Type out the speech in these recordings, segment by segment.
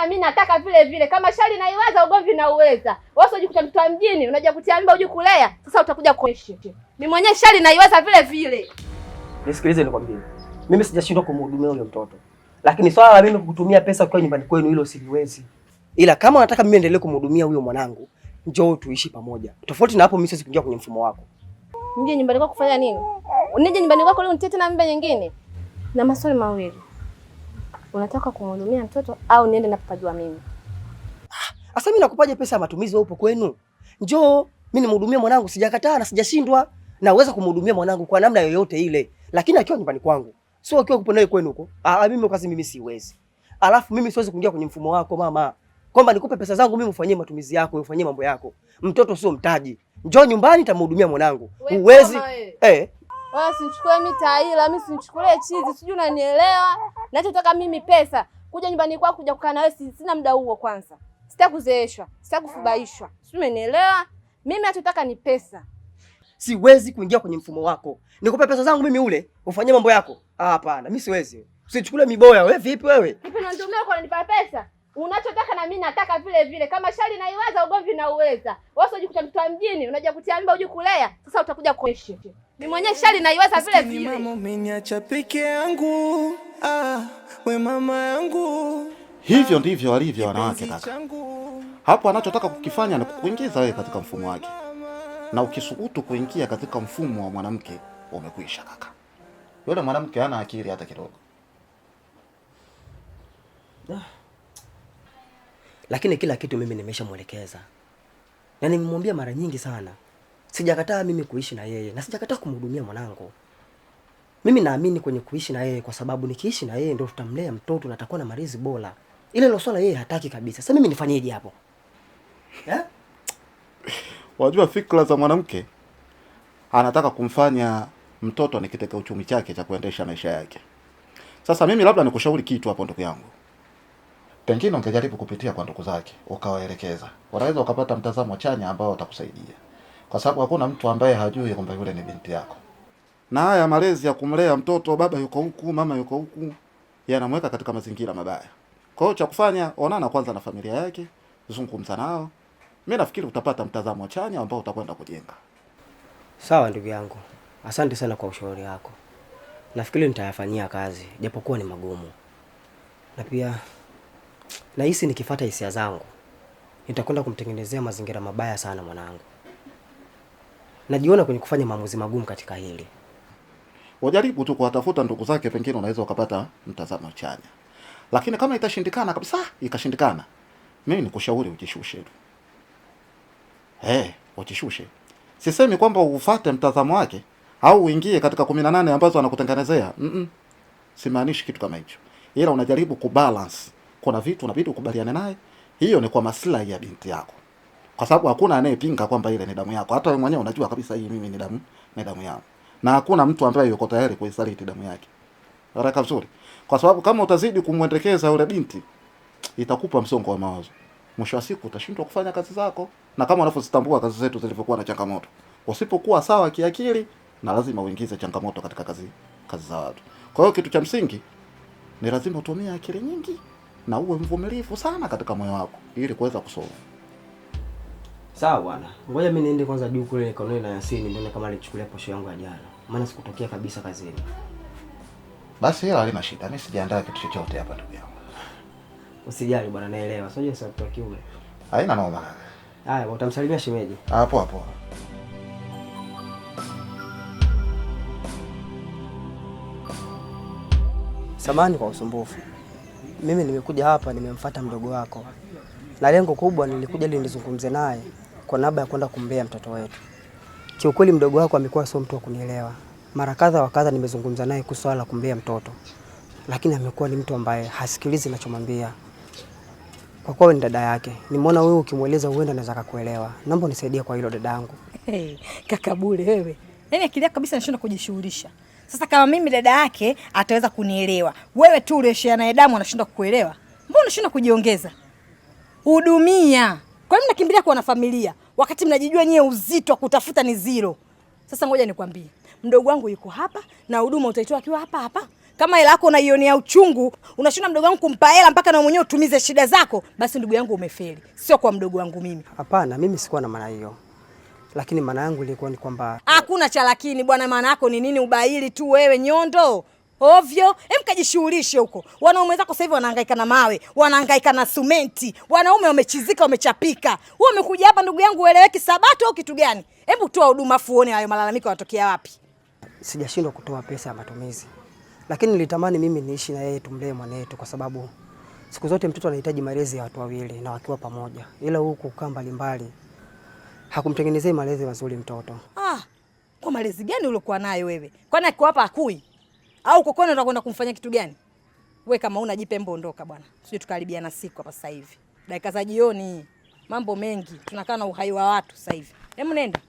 na mimi nataka vile vile. Kama shari naiweza, ugomvi na uweza. Wewe usijikuta mtu wa mjini, unajua kutia mimba uje kulea. Sasa utakuja kuishi. Mimi mwenyewe shari naiweza vile vile. Nisikilize nikwambie. Mimi sijashindwa kumhudumia yule mtoto. Lakini swala la mimi kukutumia pesa kwa nyumbani kwenu hilo siliwezi. Ila kama unataka mimi endelee kumhudumia huyo mwanangu, njoo tuishi pamoja. Tofauti na hapo mimi siwezi kuingia kwenye mfumo wako. Mje nyumbani kwako kufanya nini? Unije nyumbani kwako leo unitie tena mimba nyingine? Na maswali mawili. Unataka kumhudumia mtoto au niende na kupajua mimi? Sasa mimi nakupaje pesa ya matumizi wewe upo kwenu? Njoo, mimi nimhudumie mwanangu, sijakataa na sijashindwa. Naweza kumhudumia mwanangu kwa namna yoyote ile, lakini akiwa nyumbani kwangu. Sio akiwa kupo naye kwenu huko. Mimi kazi mimi siwezi. Alafu mimi siwezi kuingia kwenye mfumo wako mama. Kwamba nikupe pesa zangu mimi ufanyie matumizi yako, ufanyie mambo yako. Mtoto sio mtaji. Njoo nyumbani nitamhudumia mwanangu. Uwezi. Wewe usinichukulie mimi taila, mimi usinichukulie chizi, sijui unanielewa? Ninachotaka mimi pesa. Kuja nyumbani kwako kuja kukaa na wewe sina muda huo kwanza. Sitaki kuzeeshwa, sitaki kufubaishwa. Sijui umenielewa? Mimi nachotaka ni pesa. Siwezi kuingia kwenye mfumo wako. Nikupe pesa zangu mimi ule, ufanyie mambo yako. Hapana, mimi siwezi. Usichukulie miboya. Wewe vipi wewe? Vipi na ndio mimi unanipa pesa? Unachotaka na mimi nataka vile vile. Kama shari naiweza, ugomvi na uweza. Wewe usijikuta mtu wa mjini, unajua kutia mimba uje kulea. Sasa utakuja kuishi. Mimi mwenyewe shari naiweza vile vile. Mama umeniacha peke yangu. We mama yangu. Hivyo ndivyo walivyo wanawake kaka. Hapo anachotaka kukifanya ni kukuingiza wewe katika mfumo wake. Na ukisubutu kuingia katika mfumo wa mwanamke, umekwisha kaka. Yule mwanamke hana akili hata kidogo. Lakini kila kitu mimi nimeshamuelekeza. Na nimemwambia mara nyingi sana. Sijakataa mimi kuishi na yeye na sijakataa kumhudumia mwanangu. Mimi naamini kwenye kuishi na yeye kwa sababu nikiishi na yeye ndio tutamlea mtoto na atakuwa na malezi bora. Ile lo swala yeye hataki kabisa. Sasa mimi nifanyeje hapo? Wajua fikra za mwanamke, anataka kumfanya mtoto ni kitega uchumi chake cha kuendesha maisha yake. Sasa mimi labda nikushauri kitu hapo ndugu yangu. Pengine ungejaribu kupitia kwa ndugu zake, ukawaelekeza. Unaweza ukapata mtazamo chanya ambao utakusaidia. Kwa sababu hakuna mtu ambaye hajui kwamba yule ni binti yako. Na haya malezi ya kumlea mtoto, baba yuko huku, mama yuko huku, yanamweka katika mazingira mabaya. Kwa hiyo cha kufanya, onana kwanza na familia yake, zungumza nao. Mimi nafikiri utapata mtazamo chanya ambao utakwenda kujenga. Sawa ndugu yangu. Asante sana kwa ushauri wako. Nafikiri nitayafanyia kazi, japokuwa ni magumu. Na pia nahisi nikifuata hisia zangu, nitakwenda kumtengenezea mazingira mabaya sana mwanangu. Najiona kwenye kufanya maamuzi magumu katika hili. Wajaribu tu kuwatafuta ndugu zake, pengine unaweza ukapata mtazamo chanya. Lakini kama itashindikana kabisa, ikashindikana, mimi nikushauri ujishushe tu. Ujishushe. Sisemi kwamba ufuate mtazamo wake au uingie katika 18 ambazo anakutengenezea. Simaanishi kitu kama hicho. Ila unajaribu kubalance. Kuna vitu unabidi ukubaliane naye. Hiyo ni kwa maslahi ya binti yako. Kwa sababu hakuna anayepinga kwamba ile ni damu yako. Hata wewe mwenyewe unajua kabisa hii mimi ni damu yangu. Na hakuna mtu ambaye yuko tayari kuisaliti damu yake. Haraka vizuri. Kwa sababu kama utazidi kumwendekeza yule binti, itakupa msongo wa mawazo. Mwisho wa siku utashindwa kufanya kazi zako. Na kama unavyozitambua kazi zetu zilivyokuwa na changamoto. Usipokuwa sawa kiakili, na lazima uingize changamoto katika kazi za watu. Kwa hiyo kitu cha msingi ni lazima utumie akili nyingi na uwe mvumilivu sana katika moyo wako ili kuweza kusolve. Sawa bwana. Ngoja mimi niende kwanza juu kule nikaone na Yasini nione kama alichukulia posho yangu ya jana. Maana sikutokea kabisa kazini. Basi hilo halina shida. Mimi sijaandaa kitu chochote hapa ndugu yangu. Usijali bwana, naelewa. Sio sauti ya kiume. Haina noma. Haya, utamsalimia shemeji. Hapo hapo. Samahani kwa usumbufu. Mimi nimekuja hapa nimemfuata mdogo wako. Na lengo kubwa nilikuja ili nizungumze naye kwa niaba ya kwenda kumbea mtoto wetu. Kiukweli mdogo wako amekuwa sio mtu wa kunielewa. Mara kadha wa kadha nimezungumza naye kuhusu swala la kumbea mtoto. Lakini amekuwa ni mtu ambaye hasikilizi ninachomwambia. Kwa kuwa ni dada yake, nimeona wewe ukimweleza huenda anaweza kukuelewa. Naomba unisaidie kwa hilo dadangu. Kaka bure wewe. Yaani akili yako kabisa inashindwa kujishughulisha. Sasa kama mimi dada yake ataweza kunielewa, wewe tu ulioshia naye damu unashindwa kukuelewa. Mbona unashindwa kujiongeza? Hudumia. Kwa nini mnakimbilia kwa na familia wakati mnajijua nyewe uzito wa kutafuta ni zero? Sasa ngoja nikwambie. Mdogo wangu yuko hapa na huduma utaitoa akiwa hapa hapa. Kama hela yako unaionea uchungu, unashinda mdogo wangu kumpa hela mpaka na mwenyewe utumize shida zako, basi ndugu yangu umefeli. Sio kwa mdogo wangu mimi. Hapana, mimi sikuwa na maana hiyo. Lakini maana yangu ilikuwa ni kwamba hakuna cha lakini bwana, maana yako ni nini? Ubaili tu wewe, nyondo. Ovyo, kajishughulishe huko. Wanaume zako sasa hivi wanahangaika na mawe, wanahangaika na simenti. Wanaume wamechizika, wamechapika. Wewe umekuja hapa ndugu yangu ueleweki Sabato au kitu gani? Hebu toa huduma fuone hayo malalamiko yanatokea wapi? Sijashindwa kutoa pesa ya matumizi. Lakini nilitamani mimi niishi na yeye, tumlee mwanetu, kwa sababu siku zote mtoto anahitaji malezi ya watu wawili na wakiwa pamoja. Ila huku kukaa mbalimbali hakumtengenezei malezi mazuri mtoto. Kwa malezi gani uliokuwa nayo wewe? Kwani akiko hapa akui? Au kokoni unakwenda kumfanya kitu gani? Wewe kama una jipembe ondoka bwana. Sije tukaribiana siku hapa sasa hivi. Dakika za jioni. Mambo mengi. Tunakaa na uhai wa watu sasa hivi. Hebu nenda.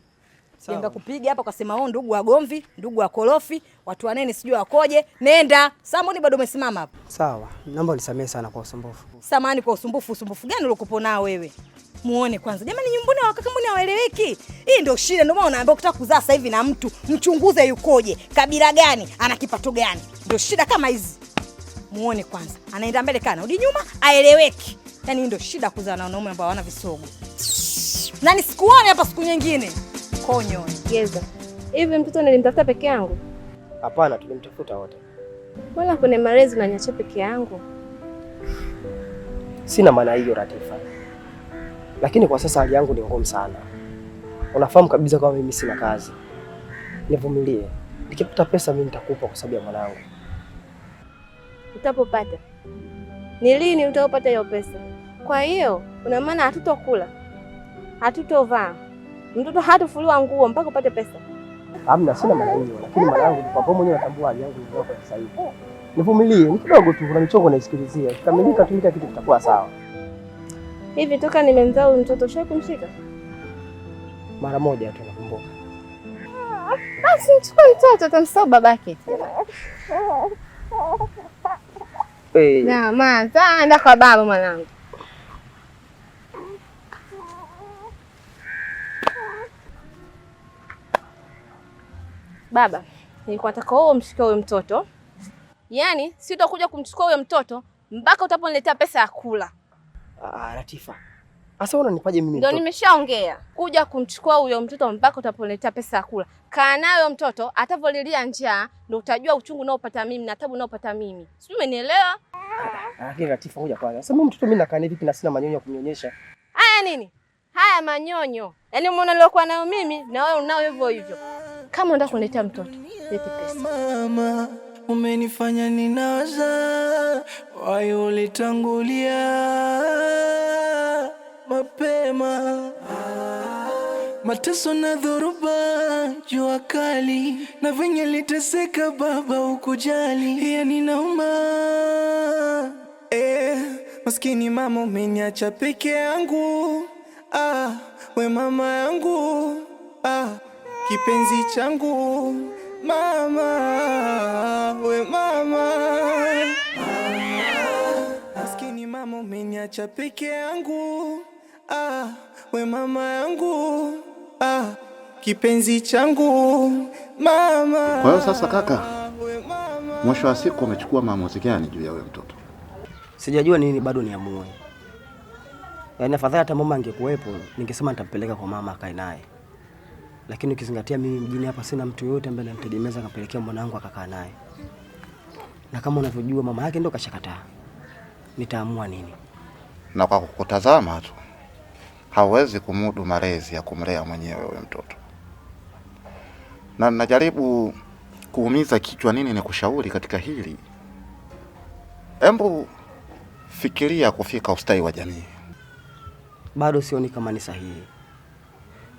Sijenga kupiga hapa ukasema ndugu wa gomvi, ndugu wa korofi, watu wanene sijui wakoje. Nenda. Samoni bado umesimama hapa. Sawa. Naomba unisamehe sana kwa usumbufu. Samani kwa usumbufu. Usumbufu gani ulikopo nao wewe? Muone kwanza. Jamani nyumbani wakaka mbona hawaeleweki? Hii ndio shida, ndio maana unaambia ukitaka kuzaa sasa hivi na mtu, mchunguze yukoje, kabila gani, ana kipato gani. Ndio shida kama hizi. Muone kwanza. Anaenda mbele kana, rudi nyuma, aeleweki. Yaani ndio shida kuzaa na wanaume ambao hawana visogo. Na nisikuone hapa siku nyingine. Konyo. Geza. Hivi mtoto nilimtafuta peke yangu? Hapana, tulimtafuta wote. Mbona kuna malezi unaniacha peke yangu? Sina maana hiyo Latifa. Lakini kwa sasa hali yangu ni ngumu sana. Unafahamu kabisa kwamba mimi sina kazi. Nivumilie. Nikipata pesa mimi nitakupa kwa sababu ya mwanangu. Utapopata. Ni lini utapata hiyo pesa? Kwa hiyo, una maana hatutokula. Hatutovaa. Mtoto hatafuliwa nguo mpaka upate pesa. Hamna, sina maana hiyo, lakini mwanangu ni kwa sababu mwenyewe natambua hali yangu ndio kwa sasa hivi. Nivumilie, ni kidogo tu, kuna michongo naisikilizia. Kikamilika tu kila kitu kitakuwa sawa. Hivi toka nimemzaa huyu mtoto shai kumshika? Mara moja tu nakumbuka. Basi mchukue mtoto tamsahau babake. Na mama, enda kwa baba mwanangu. Baba, nilikuwa nataka wewe umshike huyo mtoto. Yaani, sitakuja kumchukua huyo mtoto mpaka utaponiletea pesa ya kula. Latifa. Asa unanipaje mimi mtoto? Ndio nimeshaongea. Kuja kumchukua huyo mtoto mpaka utaponiletea pesa ya kula. Kaa nayo mtoto, atavolilia njaa ndio utajua uchungu unaopata mimi na taabu unaopata mimi. Sijui umenielewa? Lakini Latifa ngoja kwanza. Sasa mimi mtoto mimi nakaa vipi na sina manyonyo kumnyonyesha? Haya nini? Haya manyonyo. Yaani umeona nilokuwa nayo mimi na wewe unao hivyo hivyo. Kama unataka kuniletea mtoto, lete pesa. Mama, umenifanya ninawaza wayo ulitangulia mapema. Mateso na dhoruba, jua kali, na venye liteseka baba ukujali. Ya ninauma. Maskini mama umeniacha peke yangu. We mama yangu. Kipenzi changu mama, we mama. Maskini mama umeniacha peke yangu. We mama yangu. Kipenzi changu mama. Kwa hiyo sasa kaka, mwisho wa siku umechukua maamuzi gani juu ya wewe mtoto? Sijajua nini bado niamue. Yaani afadhali hata mama angekuwepo, ningesema nitampeleka kwa mama akae naye. Lakini ukizingatia mimi mjini hapa sina mtu yote ambaye namtegemeza kampelekea mwanangu akakaa naye. Na kama unavyojua mama yake ndo kashakataa. Nitaamua nini? Na kwa kukutazama tu hawezi kumudu malezi ya kumlea mwenyewe wewe mtoto. Na najaribu kuumiza kichwa nini nikushauri katika hili. Embu fikiria kufika ustawi wa jamii. Bado sioni kama ni sahihi.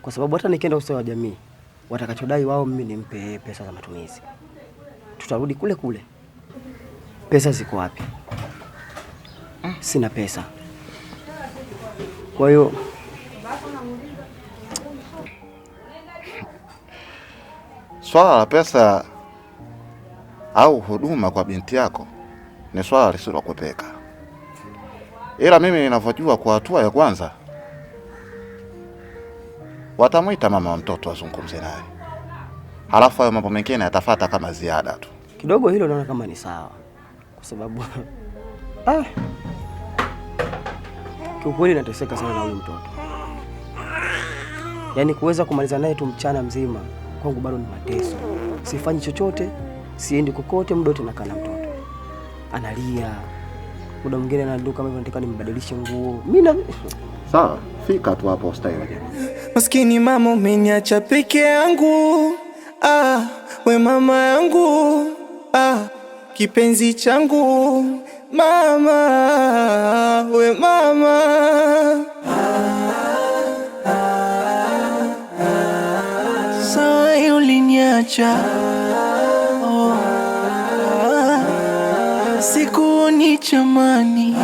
Kwa sababu hata nikienda ustawi wa jamii, watakachodai wao mimi nimpe pesa za matumizi. Tutarudi kule kule. Pesa ziko wapi? Sina pesa. Kwa hiyo swala la pesa au huduma kwa binti yako ni swala lisilokwepeka. Ila mimi ninavyojua kwa hatua ya kwanza watamuita mama wa mtoto azungumze naye. Halafu hayo mambo mengine yatafuata kama ziada tu. kidogo hilo naona kama ni sawa, kwa sababu kiukweli nateseka sana na huyu mtoto. Yaani kuweza kumaliza naye tu mchana mzima kwangu bado ni mateso. Sifanyi chochote, siendi kokote, muda wote nakaa na mtoto. Analia. Muda mwingine anaduka kama hivyo, nataka nimbadilishe nguo. Mimi sawa, fika tu hapo style. Maskini mama umeniacha peke yangu. We mama yangu. Kipenzi changu. Mama, we mama. Sawa uliniacha. Sikuoni chamani.